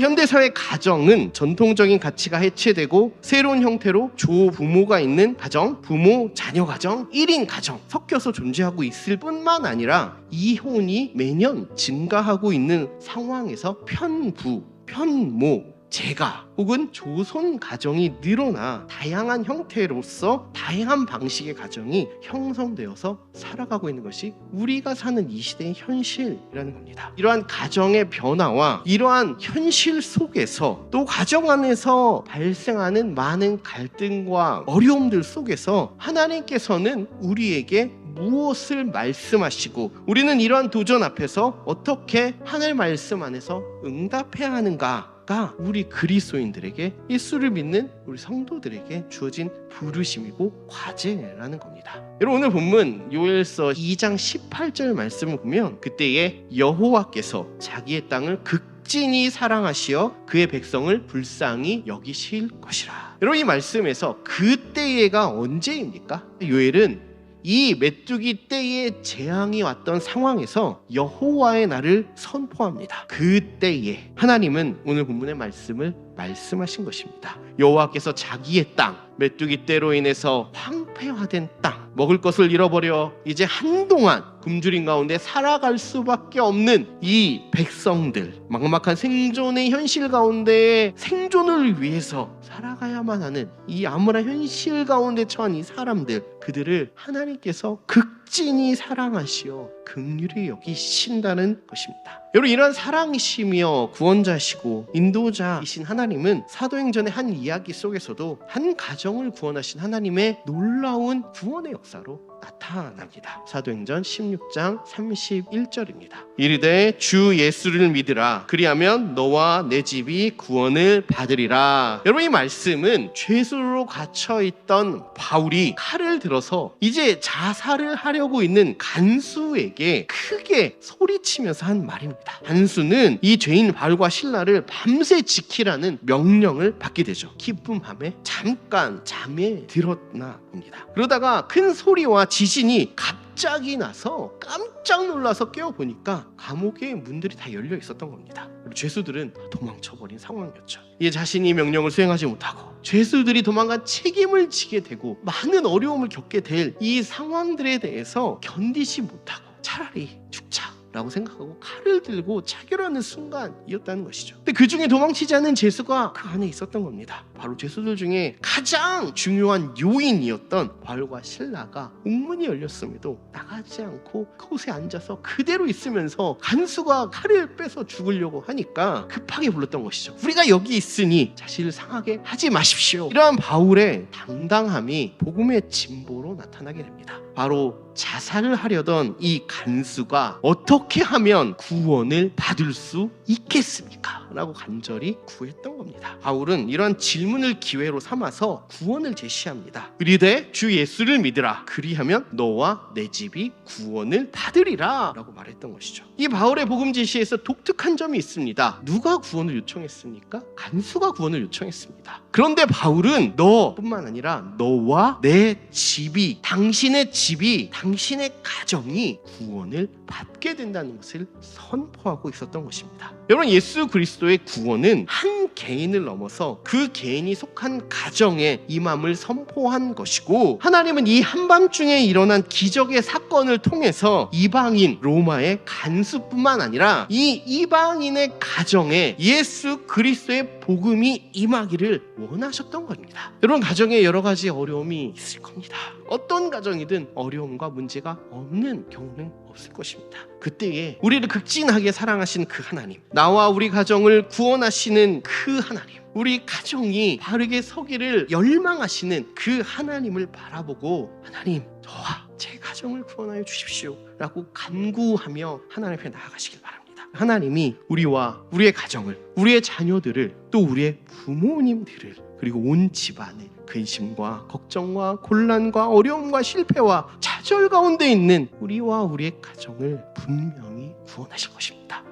현대사회 가정은 전통적인 가치가 해체되고 새로운 형태로 조부모가 있는 가정, 부모, 자녀 가정, 1인 가정 섞여서 존재하고 있을 뿐만 아니라 이혼이 매년 증가하고 있는 상황에서 편부, 편모, 재가 혹은 조손 가정이 늘어나 다양한 형태로서 다양한 방식의 가정이 형성되어서 살아가고 있는 것이 우리가 사는 이 시대의 현실이라는 겁니다. 이러한 가정의 변화와 이러한 현실 속에서 또 가정 안에서 발생하는 많은 갈등과 어려움들 속에서 하나님께서는 우리에게 무엇을 말씀하시고 우리는 이러한 도전 앞에서 어떻게 하나님의 말씀 안에서 응답해야 하는가 가 우리 그리스도인들에게 예수를 믿는 우리 성도들에게 주어진 부르심이고 과제라는 겁니다. 여러분 오늘 본문 요엘서 2장 18절 말씀을 보면 그때에 여호와께서 자기의 땅을 극진히 사랑하시어 그의 백성을 불쌍히 여기실 것이라. 여러분 이 말씀에서 그때에가 언제입니까? 요엘은 이 메뚜기 때에 재앙이 왔던 상황에서 여호와의 날을 선포합니다. 그때에 하나님은 오늘 본문의 말씀을 말씀하신 것입니다. 여호와께서 자기의 땅, 메뚜기 떼로 인해서 황폐화된 땅, 먹을 것을 잃어버려 이제 한동안 굶주린 가운데 살아갈 수밖에 없는 이 백성들, 막막한 생존의 현실 가운데 생존을 위해서 살아가야만 하는 이 암울한 현실 가운데 처한 이 사람들, 그들을 하나님께서 극진히 사랑하시어 긍휼히 여기신다는 것입니다. 여러분 이런 사랑이시며 구원자시고 인도자이신 하나님은 사도행전의 한 이야기 속에서도 한 가정을 구원하신 하나님의 놀라운 구원의 역사로 나타납니다. 사도행전 16장 31절입니다. 이르되 주 예수를 믿으라. 그리하면 너와 내 집이 구원을 받으리라. 여러분 이 말씀은 죄수로 갇혀있던 바울이 칼을 들어서 이제 자살을 하려고 있는 간수에게 크게 소리치면서 한 말입니다. 간수는 이 죄인 바울과 실라를 밤새 지키라는 명령을 받게 되죠. 깊은 밤에 잠깐 잠에 들었나 봅니다. 그러다가 큰 소리와 지진이 갑자기 나서 깜짝 놀라서 깨어보니까 감옥의 문들이 다 열려 있었던 겁니다. 그리고 죄수들은 도망쳐버린 상황이었죠. 이 자신이 명령을 수행하지 못하고 죄수들이 도망간 책임을 지게 되고 많은 어려움을 겪게 될 이 상황들에 대해서 견디지 못하고 차라리 죽자 라고 생각하고 칼을 들고 차결하는 순간이었다는 것이죠. 근데 그 중에 도망치지 않은 죄수가 그 안에 있었던 겁니다. 바로 죄수들 중에 가장 중요한 요인이었던 바울과 실라가 옥문이 열렸음에도 나가지 않고 그곳에 앉아서 그대로 있으면서 간수가 칼을 빼서 죽으려고 하니까 급하게 불렀던 것이죠. 우리가 여기 있으니 자신을 상하게 하지 마십시오. 이러한 바울의 당당함이 복음의 진보로 나타나게 됩니다. 바로 자살을 하려던 이 간수가 어떻게 하면 구원을 받을 수 있겠습니까? 라고 간절히 구했던 겁니다. 바울은 이러한 질문을 기회로 삼아서 구원을 제시합니다. 이르되 주 예수를 믿으라. 그리하면 너와 내 집이 구원을 받으리라 라고 말했던 것이죠. 이 바울의 복음 제시에서 독특한 점이 있습니다. 누가 구원을 요청했습니까? 간수가 구원을 요청했습니다. 그런데 바울은 너뿐만 아니라 너와 내 집이, 당신의 집이, 당신의 가정이 구원을 받게 된다는 것을 선포하고 있었던 것입니다. 여러분 예수 그리스도의 구원은 한 개인을 넘어서 그 개인이 속한 가정에 임함을 선포한 것이고, 하나님은 이 한밤중에 일어난 기적의 사건을 통해서 이방인 로마의 간수뿐만 아니라 이 이방인의 가정에 예수 그리스도의 복음이 임하기를 원하셨던 겁니다. 여러분 가정에 여러 가지 어려움이 있을 겁니다. 어떤 가정이든 어려움과 문제가 없는 경우는 없을 것입니다. 그때에 우리를 극진하게 사랑하신 그 하나님, 나와 우리 가정을 구원하시는 그 하나님, 우리 가정이 바르게 서기를 열망하시는 그 하나님을 바라보고 하나님 저와 제 가정을 구원하여 주십시오 라고 간구하며 하나님 앞에 나아가시길 바랍니다. 하나님이 우리와 우리의 가정을, 우리의 자녀들을, 또 우리의 부모님들을, 그리고 온 집안의 근심과 걱정과 곤란과 어려움과 실패와 좌절 가운데 있는 우리와 우리의 가정을 분명히 구원하실 것입니다.